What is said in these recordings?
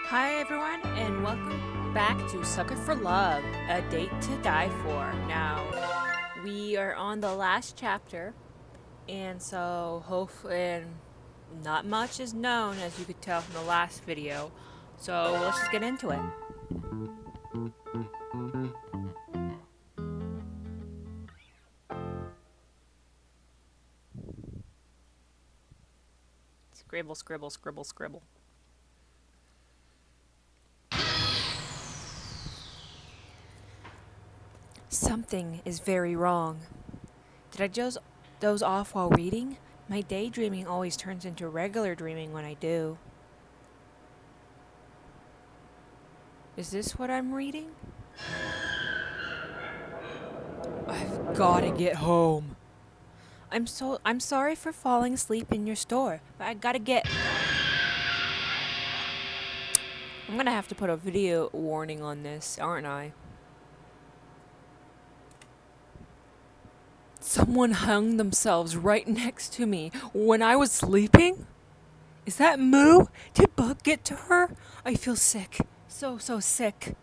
Hi everyone, and welcome back to Sucker for Love, a date to die for. Now, we are on the last chapter, and so hopefully not much is known, as you could tell from the last video. So let's just get into it. Scribble, scribble, scribble, scribble. Something is very wrong. Did I just doze off while reading? My daydreaming always turns into regular dreaming when I do. Is this what I'm reading? I've gotta get home. I'm sorry for falling asleep in your store, but I gotta get. I'm gonna have to put a video warning on this, aren't I? Someone hung themselves right next to me when I was sleeping? Is that Moo? Did Bug get to her? I feel sick. So sick.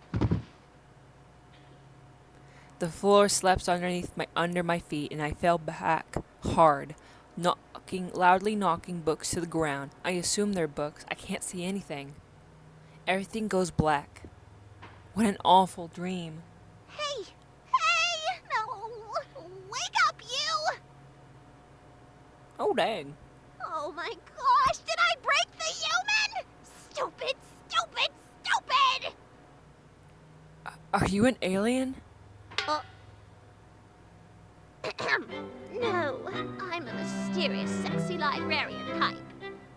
The floor slept under my feet and I fell back hard, loudly knocking books to the ground. I assume they're books. I can't see anything. Everything goes black. What an awful dream. Hey! Hey! No! Wake up, you! Oh, dang. Oh my gosh! Did I break the human? Stupid! Stupid! Stupid! Are you an alien? No, I'm a mysterious, sexy librarian type.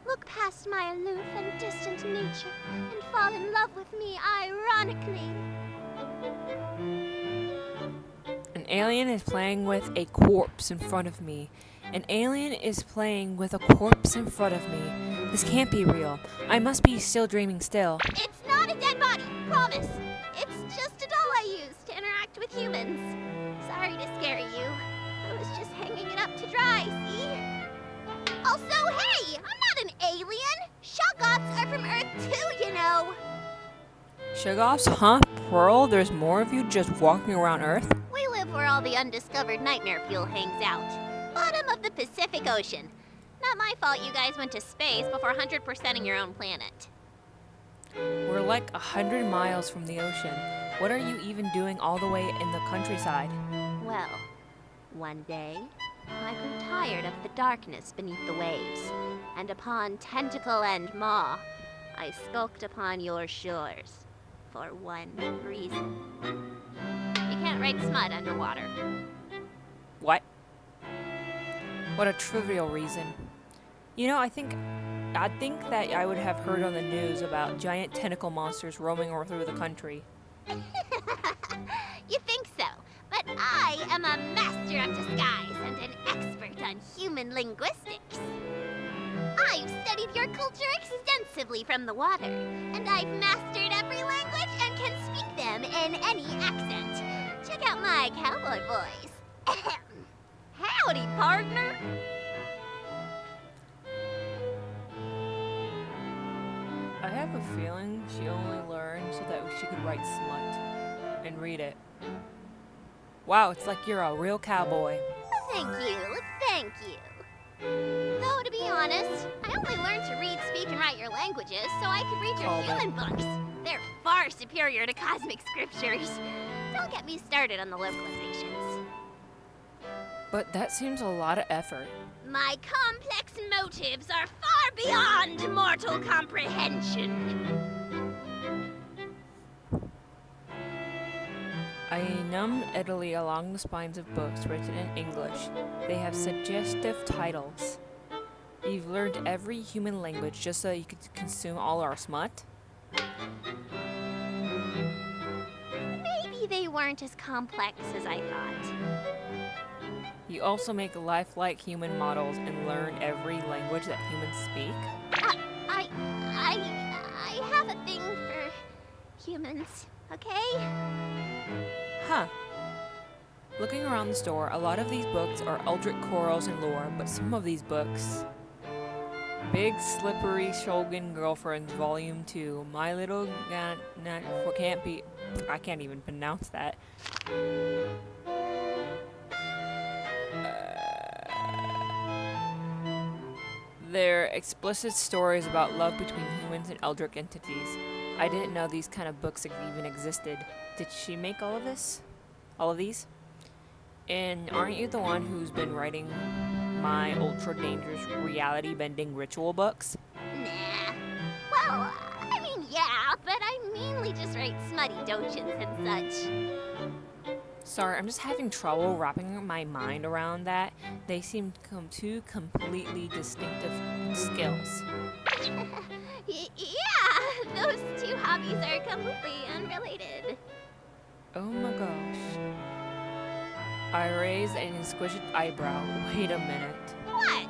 Look past my aloof and distant nature and fall in love with me ironically. An alien is playing with a corpse in front of me. An alien is playing with a corpse in front of me. This can't be real. I must be still dreaming still. It's not a dead body, promise. It's just a doll I use to interact with humans. Sorry to scare you. I was just hanging it up to dry, see? Also, hey, I'm not an alien. Shoggoths are from Earth too, you know. Shoggoths? Huh? Pearl? There's more of you just walking around Earth? We live where all the undiscovered nightmare fuel hangs out. Bottom of the Pacific Ocean. Not my fault you guys went to space before 100%ing your own planet. We're like 100 miles from the ocean. What are you even doing all the way in the countryside? Well, one day, I grew tired of the darkness beneath the waves, and upon Tentacle and Maw, I skulked upon your shores. For one reason. You can't write smut underwater. What? What a trivial reason. You know, I think that I would have heard on the news about giant tentacle monsters roaming through the country. You think so, but I am a master of disguise and an expert on human linguistics. I've studied your culture extensively from the water, and I've mastered every language and can speak them in any accent. Check out my cowboy voice. Howdy, partner. I have a feeling she only learned so that she could write smut and read it. Wow, it's like you're a real cowboy. Thank you, thank you. Though, to be honest, I only learned to read, speak, and write your languages so I could read your human books. They're far superior to cosmic scriptures. Don't get me started on the localizations. But that seems a lot of effort. My complex motives are far beyond mortal comprehension. I numbed Italy along the spines of books written in English. They have suggestive titles. You've learned every human language just so you could consume all our smut? Maybe they weren't as complex as I thought. You also make lifelike human models and learn every language that humans speak? I have a thing for humans, okay? Huh. Looking around the store, a lot of these books are Eldritch corals and lore, but some of these books... Big Slippery Shogun Girlfriends Volume 2. My Little Can't Be... I can't even pronounce that. They're explicit stories about love between humans and eldritch entities. I didn't know these kind of books even existed. Did she make all of this? All of these? And aren't you the one who's been writing my ultra dangerous reality bending ritual books? Nah. Well, I mean, yeah, but I mainly just write smutty doujins and such. Sorry, I'm just having trouble wrapping my mind around that. They seem two completely distinctive skills. Yeah, those two hobbies are completely unrelated. Oh my gosh. I raised an exquisite eyebrow. Wait a minute. What?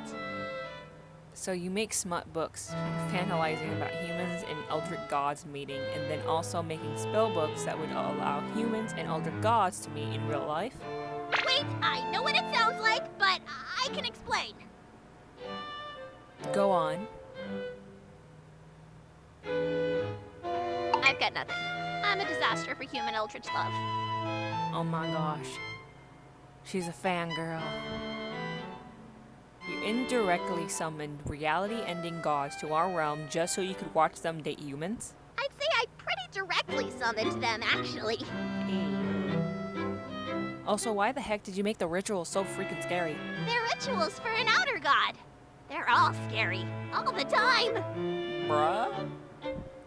So you make smut books, fantasizing about humans and eldritch gods meeting, and then also making spell books that would allow humans and eldritch gods to meet in real life? Wait, I know what it sounds like, but I can explain. Go on. I've got nothing. I'm a disaster for human eldritch love. Oh my gosh. She's a fangirl. You indirectly summoned reality-ending gods to our realm just so you could watch them date humans? I'd say I pretty directly summoned them, actually. Also, why the heck did you make the ritual so freaking scary? They're rituals for an outer god. They're all scary, all the time. Bruh?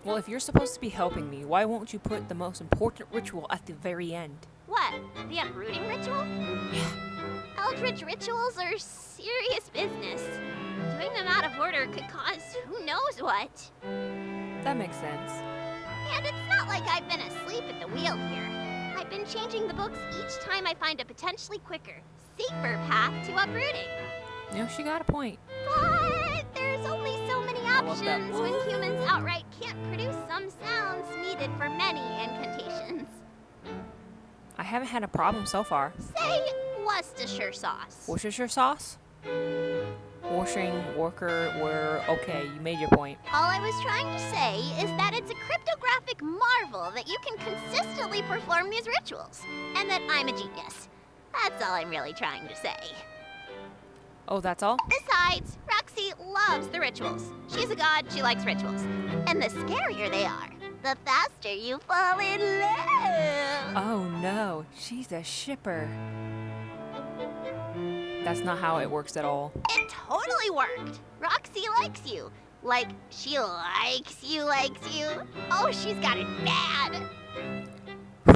Well, if you're supposed to be helping me, why won't you put the most important ritual at the very end? What? The uprooting ritual? Yeah. Eldritch rituals are serious business. Doing them out of order could cause who knows what. That makes sense. And it's not like I've been asleep at the wheel here. I've been changing the books each time I find a potentially quicker, safer path to uprooting. You know, she got a point. But there's only so many love that. options when humans outright can't produce some sounds needed for many incantations. I haven't had a problem so far. Say Worcestershire sauce. Worcestershire sauce? We're okay, you made your point. All I was trying to say is that it's a cryptographic marvel that you can consistently perform these rituals, and that I'm a genius. That's all I'm really trying to say. Oh, that's all? Besides, Roxy loves the rituals. She's a god, she likes rituals. And the scarier they are, the faster you fall in love. Oh no, she's a shipper. That's not how it works at all. It totally worked. Roxy likes you. Like, she likes you, likes you. Oh, she's got it bad.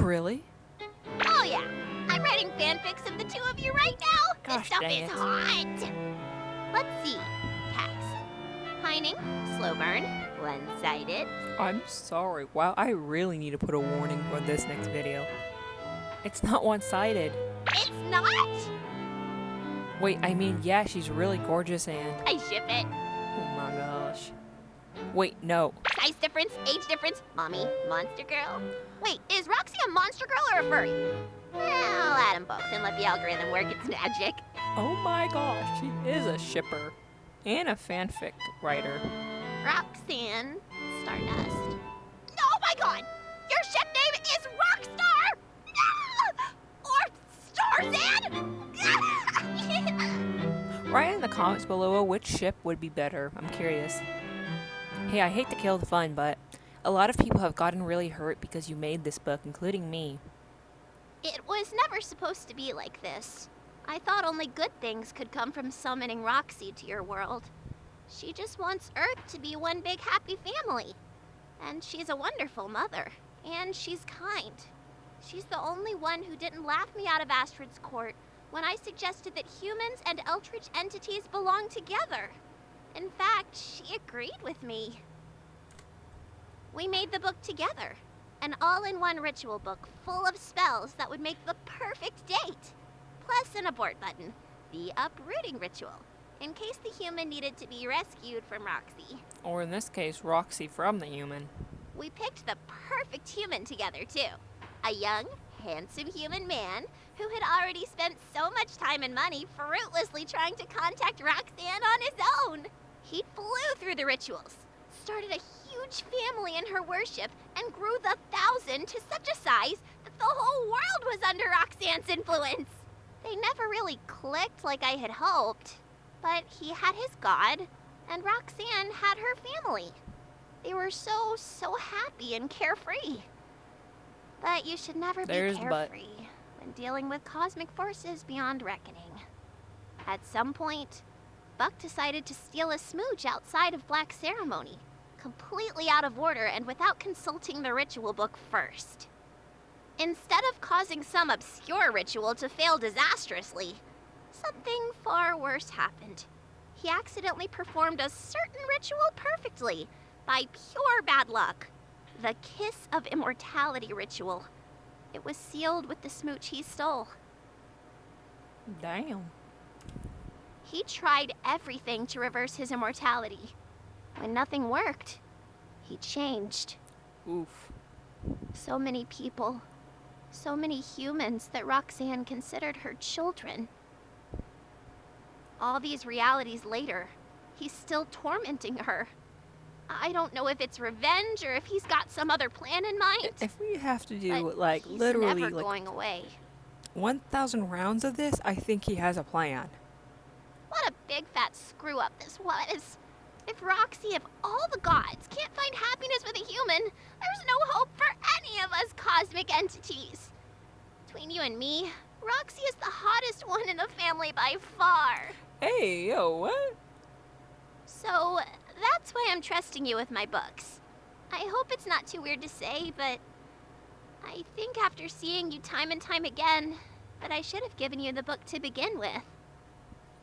Really? Oh yeah, I'm writing fanfics of the two of you right now. Gosh, this stuff dang is it. hot. Let's see. Tags. Pining, slow burn, one-sided. I'm sorry. Wow, I really need to put a warning for this next video. It's not one-sided. It's not? Wait, I mean, yeah, she's really gorgeous and... I ship it. Oh my gosh. Wait, no. Size difference, age difference, mommy, monster girl. Wait, is Roxy a monster girl or a furry? Well, I'll add them both and let the algorithm work its magic. Oh my gosh, she is a shipper. And a fanfic writer. Roxanne Stardust. Oh my god! Your ship name is Rockstar! Or Starzan! Write in the comments below which ship would be better. I'm curious. Hey, I hate to kill the fun, but a lot of people have gotten really hurt because you made this book, including me. It was never supposed to be like this. I thought only good things could come from summoning Roxy to your world. She just wants Earth to be one big happy family. And she's a wonderful mother. And she's kind. She's the only one who didn't laugh me out of Astrid's court when I suggested that humans and eldritch entities belong together. In fact, she agreed with me. We made the book together. An all-in-one ritual book full of spells that would make the perfect date. Plus an abort button, the uprooting ritual, in case the human needed to be rescued from Roxy. Or in this case, Roxy from the human. We picked the perfect human together, too. A young, handsome human man who had already spent so much time and money fruitlessly trying to contact Roxanne on his own. He flew through the rituals, started a huge family in her worship, and grew the 1,000 to such a size that the whole world was under Roxanne's influence. They never really clicked like I had hoped, but he had his god, and Roxanne had her family. They were so happy and carefree. But you should never be carefree when dealing with cosmic forces beyond reckoning. At some point, Buck decided to steal a smooch outside of Black Ceremony, completely out of order and without consulting the ritual book first. Instead of causing some obscure ritual to fail disastrously, something far worse happened. He accidentally performed a certain ritual perfectly, by pure bad luck. The Kiss of Immortality ritual. It was sealed with the smooch he stole. Damn. He tried everything to reverse his immortality. When nothing worked, he changed. Oof. So many people, so many humans that Roxanne considered her children. All these realities later, he's still tormenting her. I don't know if it's revenge or if he's got some other plan in mind. If we have to do, but like, he's literally, never like, going away. 1,000 rounds of this, I think he has a plan. What a big fat screw up this was. If Roxy, of all the gods, can't find happiness with a human, there's no hope for any of us cosmic entities. Between you and me, Roxy is the hottest one in the family by far. Hey, yo, what? So, that's why I'm trusting you with my books. I hope it's not too weird to say, but I think after seeing you time and time again, that I should have given you the book to begin with.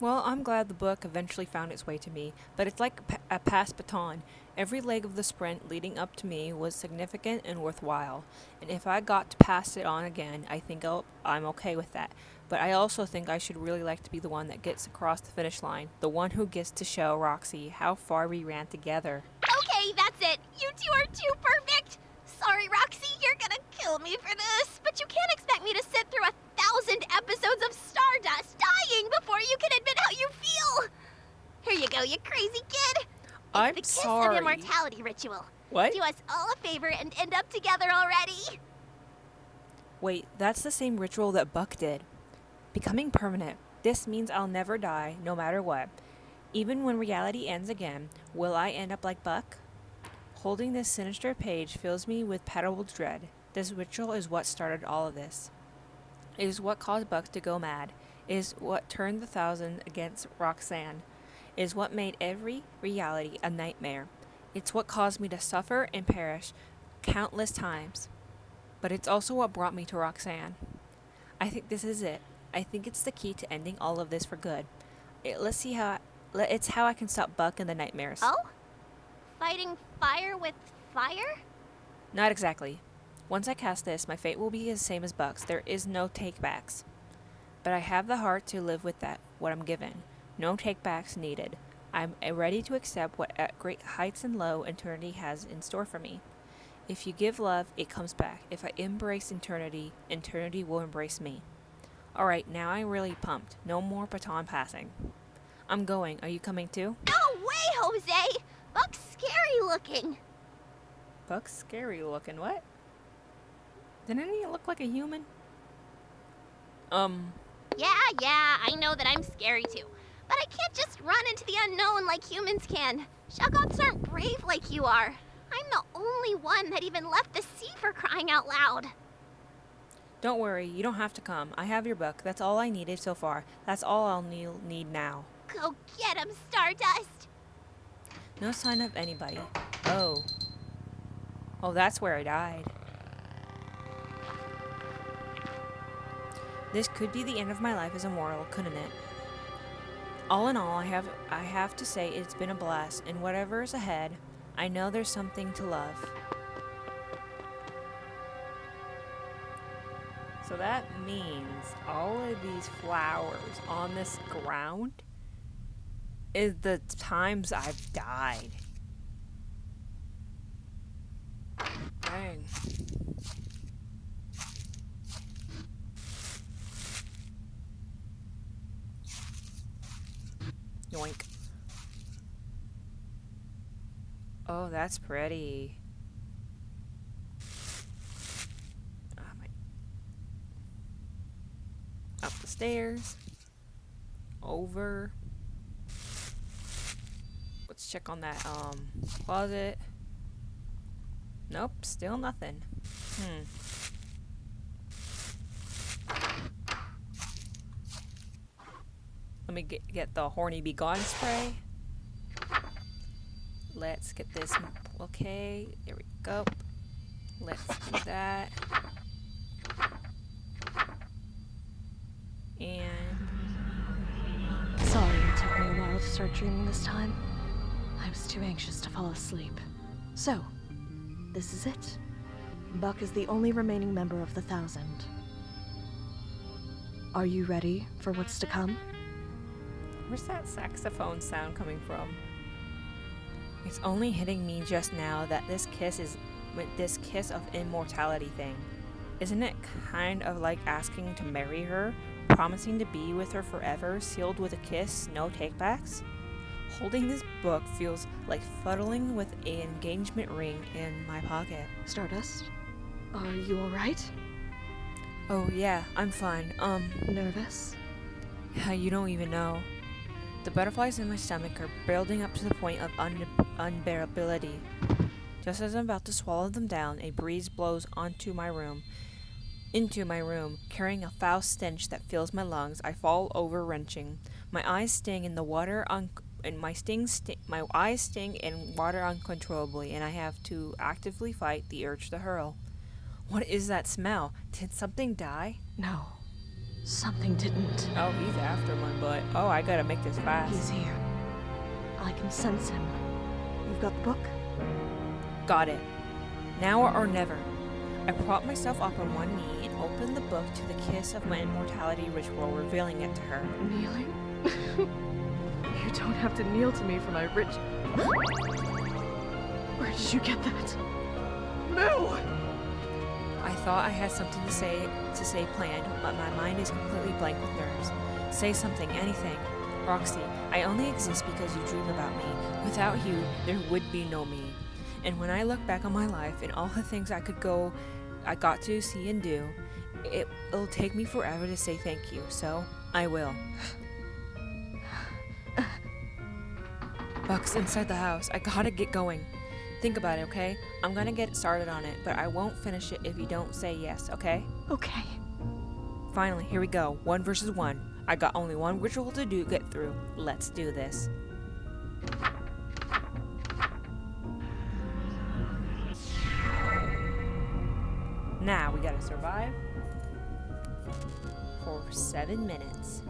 Well, I'm glad the book eventually found its way to me, but it's like a passed baton. Every leg of the sprint leading up to me was significant and worthwhile, and if I got to pass it on again, I think I'm okay with that. But I also think I should really like to be the one that gets across the finish line, the one who gets to show Roxy how far we ran together. Okay, that's it. You two are too perfect. Sorry, Roxy, you're gonna kill me for this, but you can't expect me to sit through 1,000 episodes of Stardust dying before you can admit how you feel. Here you go, you crazy kid. I'm the Kiss sorry. of Immortality ritual. What? Do us all a favor and end up together already. Wait, that's the same ritual that Buck did. Becoming permanent. This means I'll never die, no matter what. Even when reality ends again, will I end up like Buck? Holding this sinister page fills me with palpable dread. This ritual is what started all of this. It is what caused Buck to go mad. It is what turned the 1,000 against Roxanne. It is what made every reality a nightmare. It's what caused me to suffer and perish countless times. But it's also what brought me to Roxanne. I think this is it. I think it's the key to ending all of this for good. It's how I can stop Buck and the nightmares. Oh? Fighting fire with fire? Not exactly. Once I cast this, my fate will be the same as Buck's. There is no take-backs. But I have the heart to live with that, what I'm given. No take-backs needed. I'm ready to accept what great heights and low eternity has in store for me. If you give love, it comes back. If I embrace eternity, eternity will embrace me. Alright, now I'm really pumped. No more baton passing. I'm going. Are you coming too? No way, Jose! Buck's scary looking. Buck's scary looking. What? Didn't he look like a human? Yeah, I know that I'm scary too. But I can't just run into the unknown like humans can. Shoggoths aren't brave like you are. I'm the only one that even left the sea, for crying out loud. Don't worry, you don't have to come. I have your book. That's all I needed so far. That's all I'll need now. Go get him, Stardust! No sign of anybody. Oh. Oh, that's where I died. This could be the end of my life as a mortal, couldn't it? All in all, I have to say it's been a blast, and whatever is ahead, I know there's something to love. So that means all of these flowers on this ground is the times I've died. Dang. Yoink. Oh, that's pretty. Up the stairs. Over. Let's check on that closet. Nope, still nothing. Let me get the Horny Be Gone spray. Let's get this. Okay, there we go. Let's do that. And sorry it took me a while to start dreaming this time. I was too anxious to fall asleep. So, this is it. Buck is the only remaining member of the 1,000. Are you ready for what's to come? where's that saxophone sound coming from? It's only hitting me just now that this kiss of immortality thing. Isn't it kind of like asking to marry her, promising to be with her forever, sealed with a kiss, no takebacks? Holding this book feels like fuddling with an engagement ring in my pocket. Stardust, are you alright? Oh yeah, I'm fine. Nervous? Yeah, you don't even know. The butterflies in my stomach are building up to the point of unbearability. Just as I'm about to swallow them down, a breeze blows into my room, carrying a foul stench that fills my lungs. I fall over wrenching. My eyes sting in the water my eyes sting in water uncontrollably, and I have to actively fight the urge to hurl. What is that smell? Did something die? No. Something didn't. Oh, he's after my butt. Oh, I gotta make this fast. He's here. I can sense him. You've got the book? Got it. Now or never. I prop myself up on one knee and open the book to the kiss of my immortality ritual, revealing it to her. Kneeling? You don't have to kneel to me for my rich... Where did you get that? No! I thought I had something to say planned, but my mind is completely blank with nerves. Say something, anything. Roxy, I only exist because you dream about me. Without you, there would be no me. And when I look back on my life and all the things I got to see and do, it'll take me forever to say thank you, so I will. Buck's inside the house. I gotta get going. Think about it, okay? I'm gonna get started on it, but I won't finish it if you don't say yes, okay? Okay. Finally, here we go. 1 versus 1. I got only one ritual to get through. Let's do this. Now we gotta survive for 7 minutes.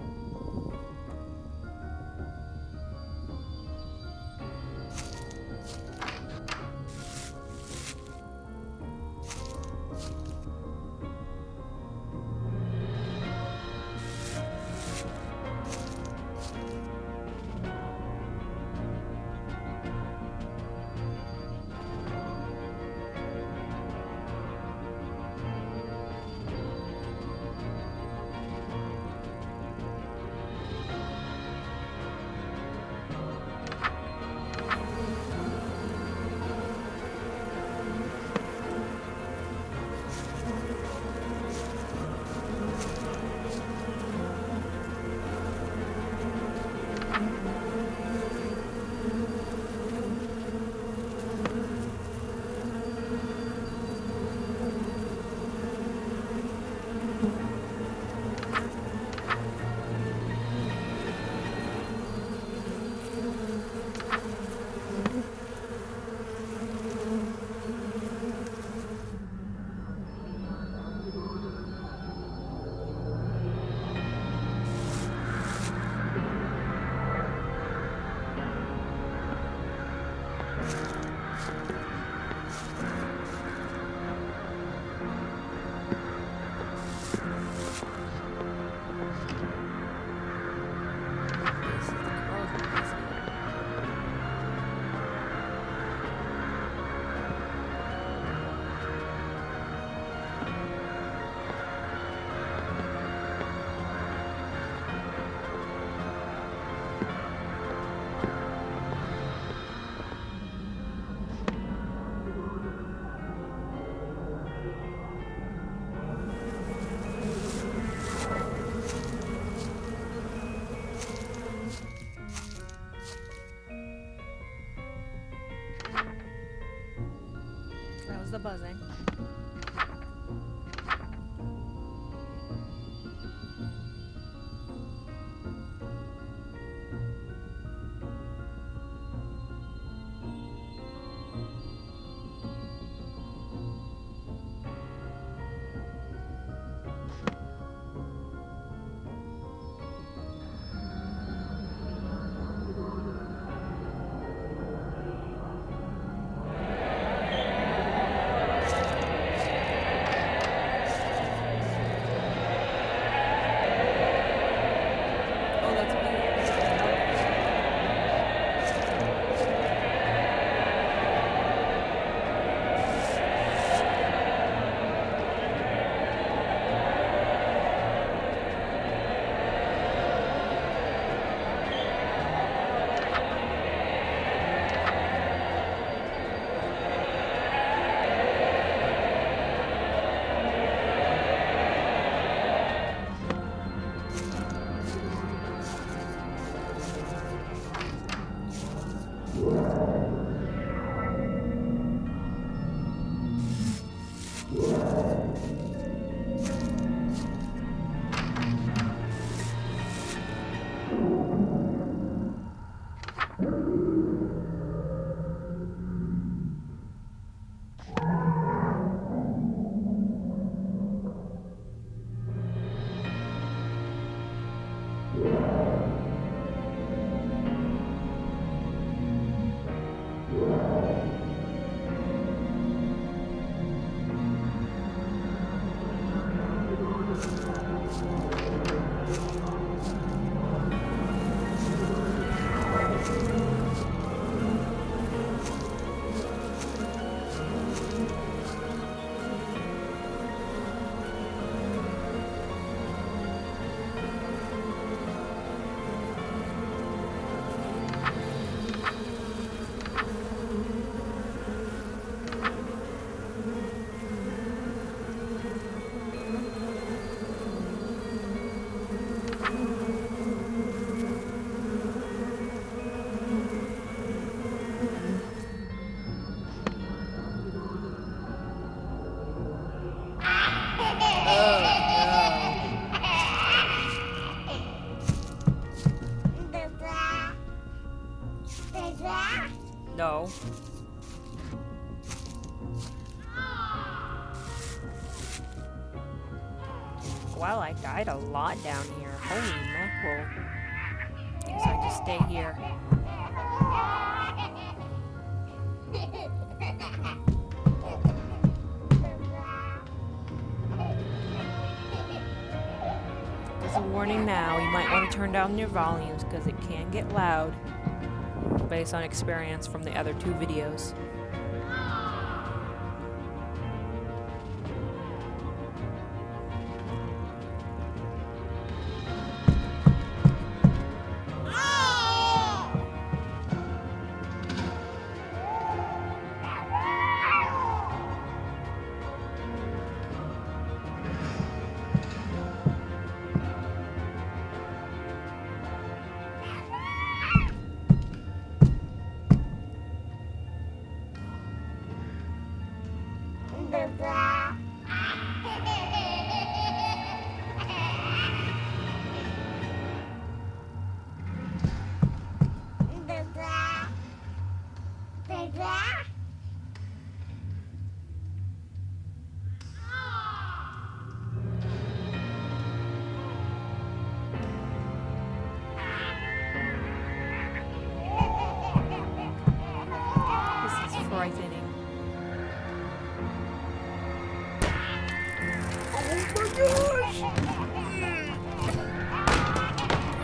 That was the buzzing. Oh, that's me. No. Well, I died a lot down here. Holy mackerel. Guess I just stay here. Just a warning now, you might want to turn down your volumes because it can get loud based on experience from the other two videos. This is frightening. Oh my gosh!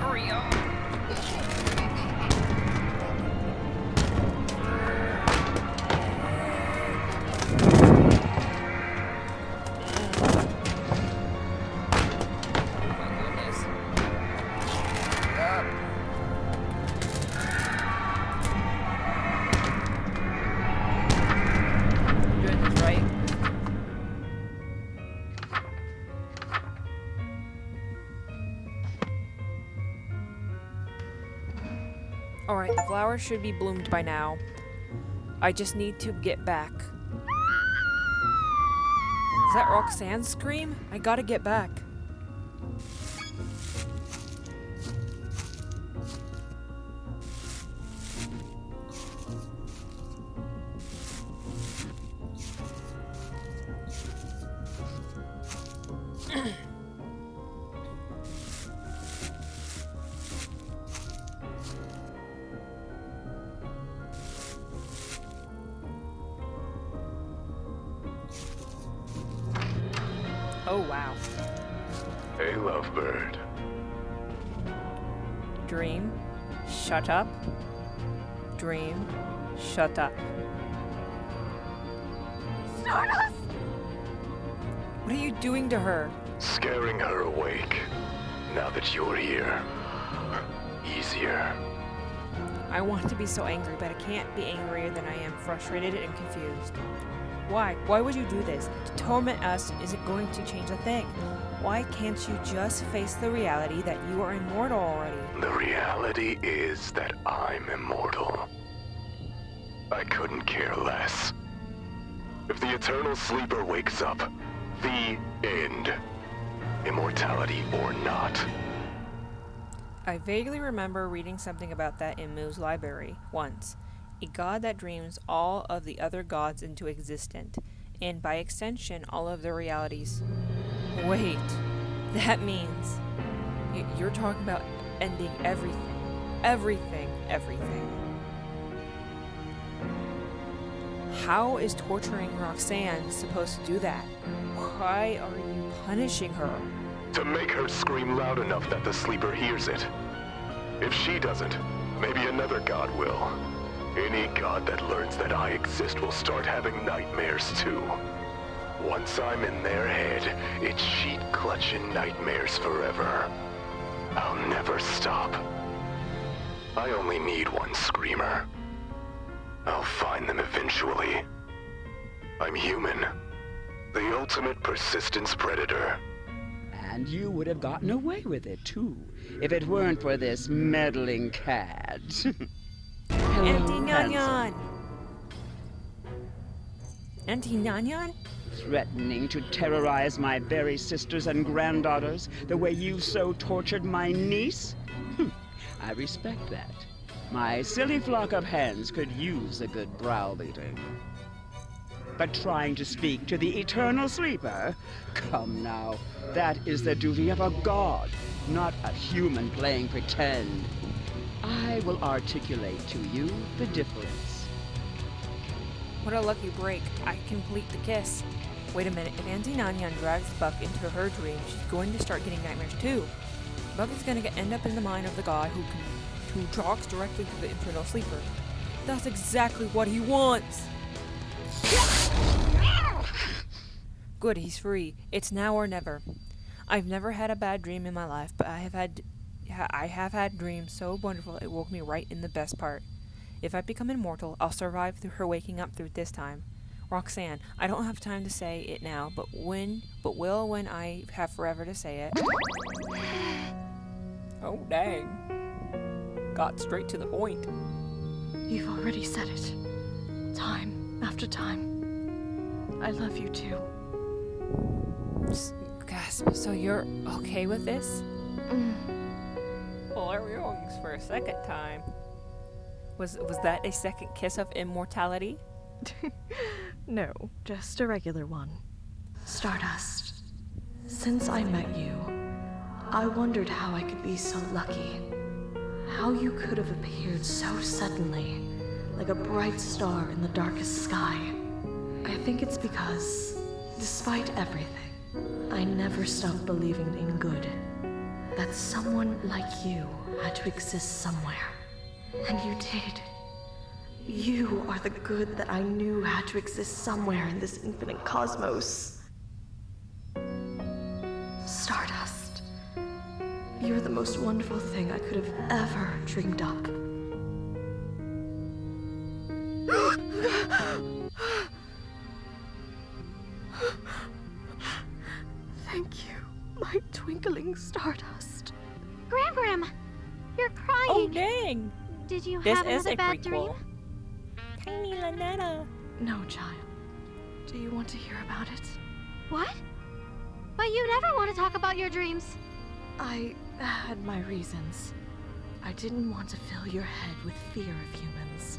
Hurry up! Alright, the flowers should be bloomed by now. I just need to get back. that Roxanne's scream? I gotta get back. Oh, wow. Hey, lovebird. Dream, shut up. Dream, shut up. Stardust! What are you doing to her? Scaring her awake. Now that you're here. Easier. I want to be so angry, but I can't be angrier than I am frustrated and confused. Why? Why would you do this? To torment us isn't going to change a thing. Why can't you just face the reality that you are immortal already? The reality is that I'm immortal. I couldn't care less. If the Eternal Sleeper wakes up, the end. Immortality or not. I vaguely remember reading something about that in Moo's library once. A god that dreams all of the other gods into existence, and by extension, all of their realities. Wait, that means you're talking about ending everything. Everything. How is torturing Roxanne supposed to do that? Why are you punishing her? To make her scream loud enough that the sleeper hears it. If she doesn't, maybe another god will. Any god that learns that I exist will start having nightmares too. Once I'm in their head, it's sheet-clutching nightmares forever. I'll never stop. I only need one screamer. I'll find them eventually. I'm human. The ultimate persistence predator. And you would have gotten away with it, too, if it weren't for this meddling cad. Auntie handsome. Nyan! Auntie Nyan? Threatening to terrorize my very sisters and granddaughters the way you so tortured my niece? I respect that. My silly flock of hens could use a good browbeating. But trying to speak to the Eternal Sleeper? Come now, that is the duty of a god, not a human playing pretend. I will articulate to you the difference. What a lucky break. I complete the kiss. Wait a minute, if Auntie Nyan drags Buck into her dream, she's going to start getting nightmares too. Buck is going to end up in the mind of the god who talks directly to the Eternal Sleeper. That's exactly what he wants! Good, he's free. It's now or never. I've never had a bad dream in my life, but I have had dreams so wonderful it woke me right in the best part. If I become immortal, I'll survive through her waking up through this time. Roxanne, I don't have time to say it now, but will when I have forever to say it. Oh, dang. Got straight to the point. You've already said it. Time after time. I love you too. Gasp, so you're okay with this? Well, there we go for a second time. Was that a second kiss of immortality? No, just a regular one. Stardust. Since I met you, I wondered how I could be so lucky. How you could have appeared so suddenly, like a bright star in the darkest sky. I think it's because, despite everything, I never stopped believing in good. That someone like you had to exist somewhere. And you did. You are the good that I knew had to exist somewhere in this infinite cosmos. Stardust. You're the most wonderful thing I could have ever dreamed up. Thank you, my twinkling Stardust. Gram, you're crying. Oh, dang! Did you This have is another a bad prequel. dream? Tiny Lynetta. No, child. Do you want to hear about it? What? But you never want to talk about your dreams. I had my reasons. I didn't want to fill your head with fear of humans.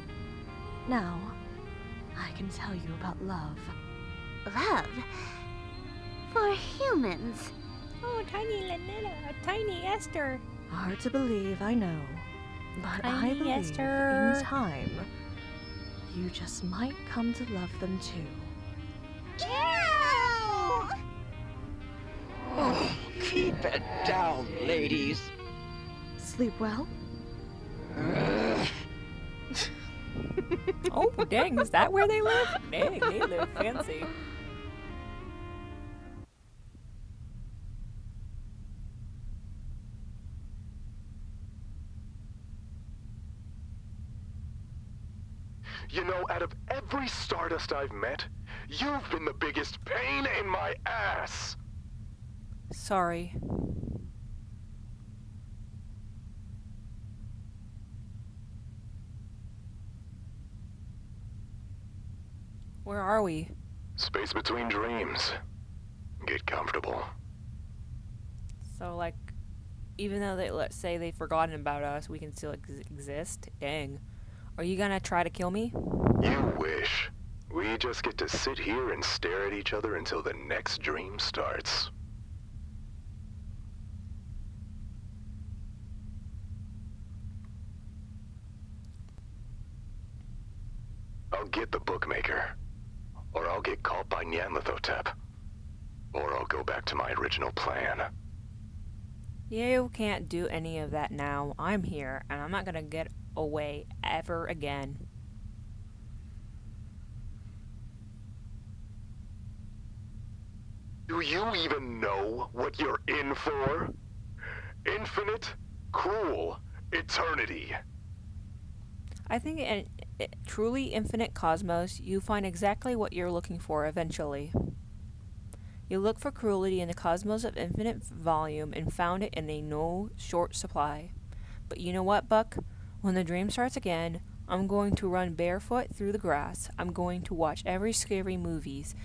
Now, I can tell you about love. Love? For humans? Oh, tiny Lynetta, tiny Esther. Hard to believe, I know. But I Tiny believe Esther. in time, you just might come to love them too. Ew! Oh, keep it down, ladies. Sleep well? Oh, dang, is that where they live? Dang, they live fancy. You know, out of every Stardust I've met, you've been the biggest pain in my ass! Sorry. Where are we? Space between dreams. Get comfortable. So, like, even though they, let's say they've forgotten about us, we can still exist? Dang. Are you gonna try to kill me? You wish. We just get to sit here and stare at each other until the next dream starts. I'll get the bookmaker. Or I'll get caught by Nyanlithotep. Or I'll go back to my original plan. You can't do any of that now. I'm here, and I'm not gonna get away ever again. Do you even know what you're in for? Infinite, cruel, eternity. I think in a truly infinite cosmos, you find exactly what you're looking for eventually. You look for cruelty in the cosmos of infinite volume and found it in a no short supply. But you know what, Buck? When the dream starts again, I'm going to run barefoot through the grass. I'm going to watch every scary movies.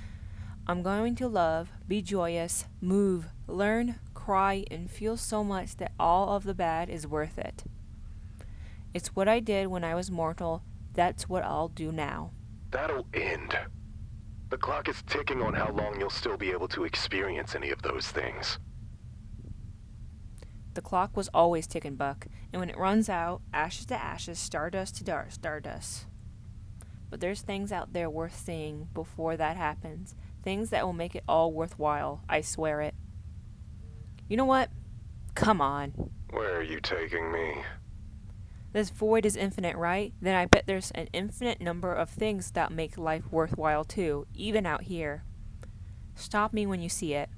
I'm going to love, be joyous, move, learn, cry, and feel so much that all of the bad is worth it. It's what I did when I was mortal. That's what I'll do now. That'll end. The clock is ticking on how long you'll still be able to experience any of those things. The clock was always ticking, Buck, and when it runs out, ashes to ashes, stardust to stardust. But there's things out there worth seeing before that happens. Things that will make it all worthwhile, I swear it. You know what? Come on. Where are you taking me? This void is infinite, right? Then I bet there's an infinite number of things that make life worthwhile too, even out here. Stop me when you see it.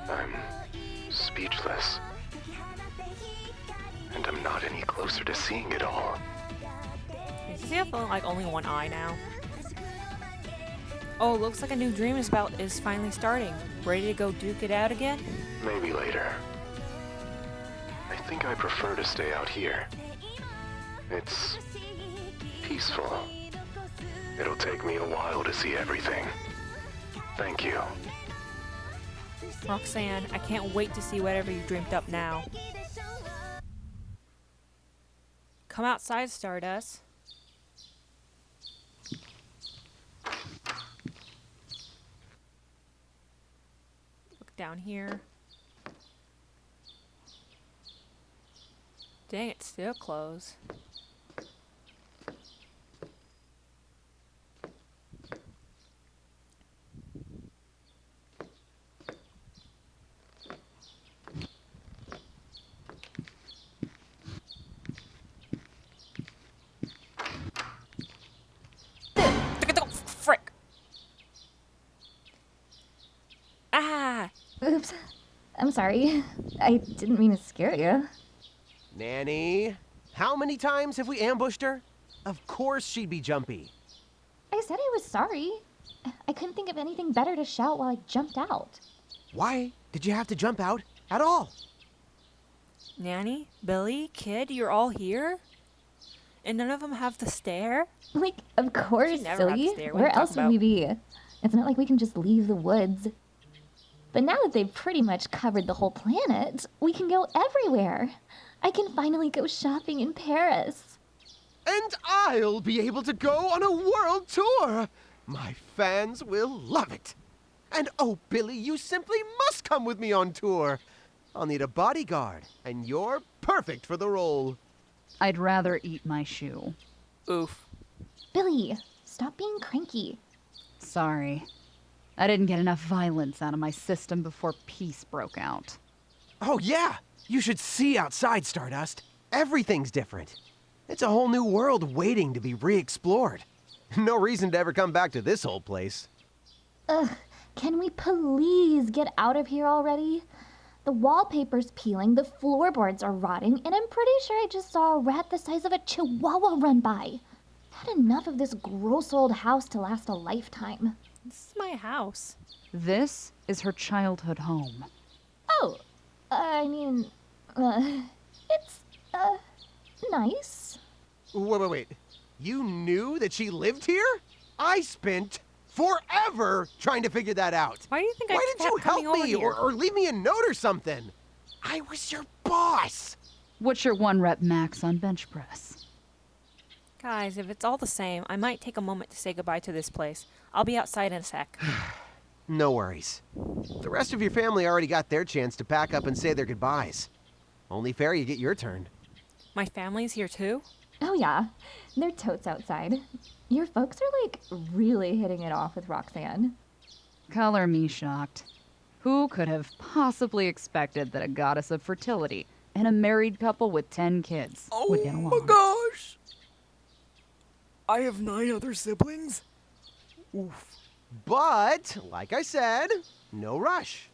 I'm speechless. And I'm not any closer to seeing it all. Does he have like only one eye now? Oh, looks like a new dream is finally starting. Ready to go duke it out again? Maybe later. I think I prefer to stay out here. It's peaceful. It'll take me a while to see everything. Thank you. Roxanne, I can't wait to see whatever you dreamed up now. Come outside, Stardust. Look down here. Dang, it's still closed. Frick! Ah! Oops. I'm sorry. I didn't mean to scare you. Nanny, how many times have we ambushed her? Of course she'd be jumpy. I said I was sorry. I couldn't think of anything better to shout while I jumped out. Why did you have to jump out at all? Nanny, Billy, Kid, you're all here? And none of them have the stare? Like, of course, never got silly. to stare. What are Where you else talking would we be? It's not like we can just leave the woods. But now that they've pretty much covered the whole planet, we can go everywhere. I can finally go shopping in Paris. And I'll be able to go on a world tour. My fans will love it. And oh, Billy, you simply must come with me on tour. I'll need a bodyguard, and you're perfect for the role. I'd rather eat my shoe. Oof. Billy, stop being cranky. Sorry. I didn't get enough violence out of my system before peace broke out. Oh, yeah. You should see outside, Stardust. Everything's different. It's a whole new world waiting to be re-explored. No reason to ever come back to this old place. Ugh, can we please get out of here already? The wallpaper's peeling, the floorboards are rotting, and I'm pretty sure I just saw a rat the size of a chihuahua run by. Had enough of this gross old house to last a lifetime. This is my house. This is her childhood home. Oh, it's, nice. Wait. You knew that she lived here? I spent forever trying to figure that out. Why do you think I Why didn't you kept coming help over me here? or leave me a note or something? I was your boss. What's your 1 rep max on bench press? Guys, if it's all the same, I might take a moment to say goodbye to this place. I'll be outside in a sec. No worries. The rest of your family already got their chance to pack up and say their goodbyes. Only fair you get your turn. My family's here too? Oh yeah, they're totes outside. Your folks are like really hitting it off with Roxanne. Color me shocked. Who could have possibly expected that a goddess of fertility and a married couple with 10 kids would get along? Gosh! I have 9 other siblings? Oof. But, like I said, no rush.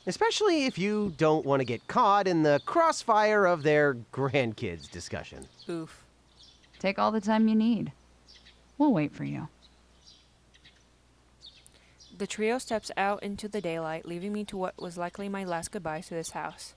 Especially if you don't want to get caught in the crossfire of their grandkids discussion. Oof. Take all the time you need. We'll wait for you. The trio steps out into the daylight, leaving me to what was likely my last goodbyes to this house.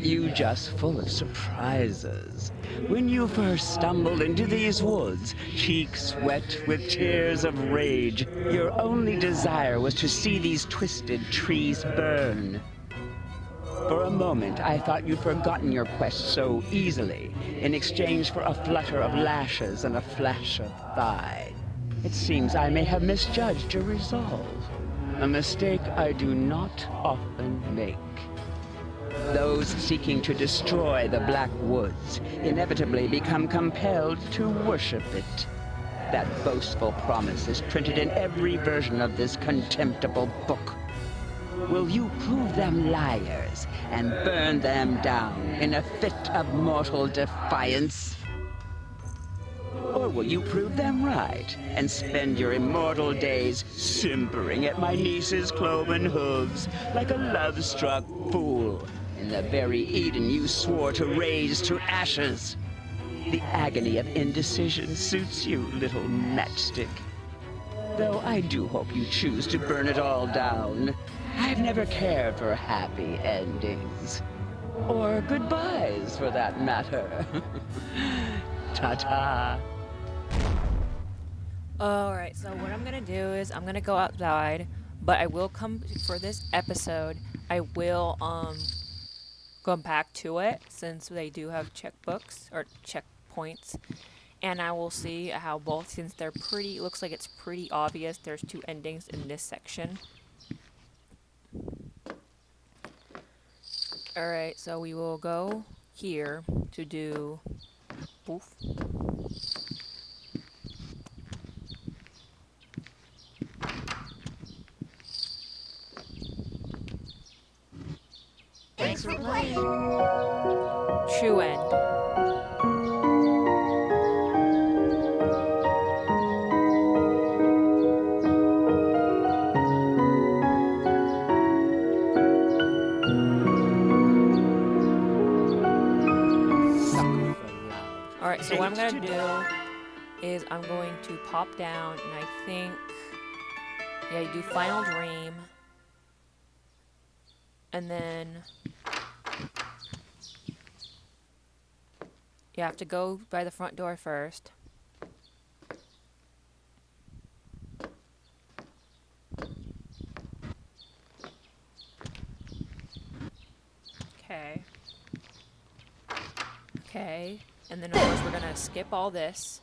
you just full of surprises? When you first stumbled into these woods, cheeks wet with tears of rage, your only desire was to see these twisted trees burn. For a moment, I thought you'd forgotten your quest so easily, in exchange for a flutter of lashes and a flash of thigh. It seems I may have misjudged your resolve, a mistake I do not often make. Those seeking to destroy the Black Woods inevitably become compelled to worship it. That boastful promise is printed in every version of this contemptible book. Will you prove them liars and burn them down in a fit of mortal defiance? Or will you prove them right and spend your immortal days simpering at my niece's cloven hooves like a love-struck fool in the very Eden you swore to raise to ashes? The agony of indecision suits you, little matchstick. Though I do hope you choose to burn it all down. I've never cared for happy endings. Or goodbyes, for that matter. Ta-ta. Alright, so what I'm gonna do is I'm gonna go outside, but I will come for this episode. I will go back to it since they do have checkbooks or checkpoints, and I will see how both, since they're pretty, looks like it's pretty obvious there's two endings in this section. Alright, so we will go here to do poof. Thanks for playing. True end. Alright, so what I'm gonna do is I'm going to pop down, and I think, yeah, you do Final Dream, and then you have to go by the front door first. Okay. Okay. And then of course we're gonna skip all this.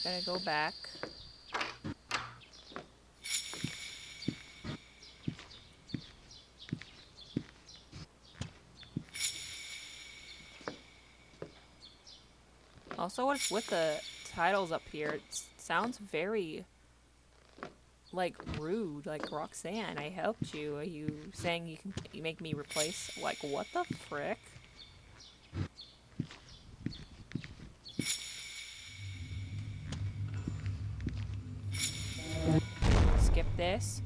Gonna go back. Also, what's with the titles up here? It sounds very, like, rude. Like, Roxanne, I helped you. Are you saying you make me replace? Like, what the frick? Skip this.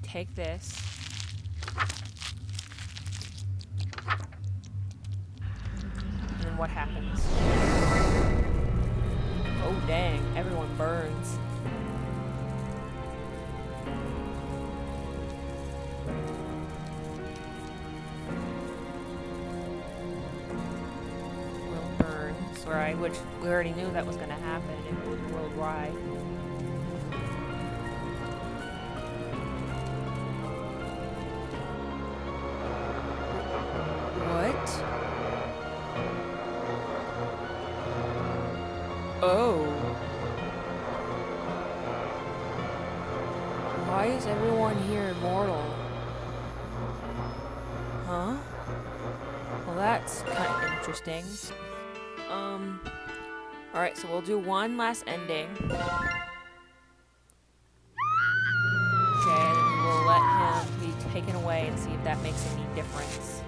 Take this. And then what happens? Oh dang, everyone burns. World burns, right? Which we already knew that was gonna happen. It was worldwide. What? Oh. Why is everyone here immortal? Huh? Well, that's kind of interesting. Alright, so we'll do one last ending. Okay, and then we'll let him be taken away and see if that makes any difference.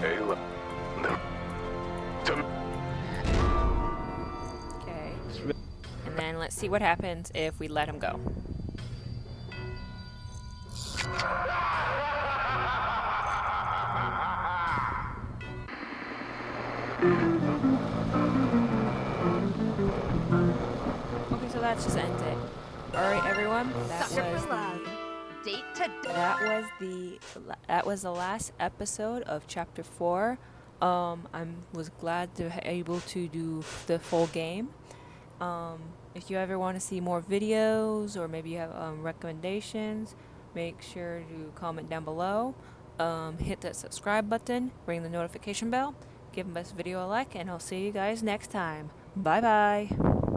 Ayla. No. And then let's see what happens if we let him go. Okay, so that just ends it. Alright everyone, that was the last episode of chapter 4. I was glad to be able to do the full game. If you ever want to see more videos or maybe you have recommendations, make sure to comment down below. Hit that subscribe button, ring the notification bell, give this video a like, and I'll see you guys next time. Bye bye.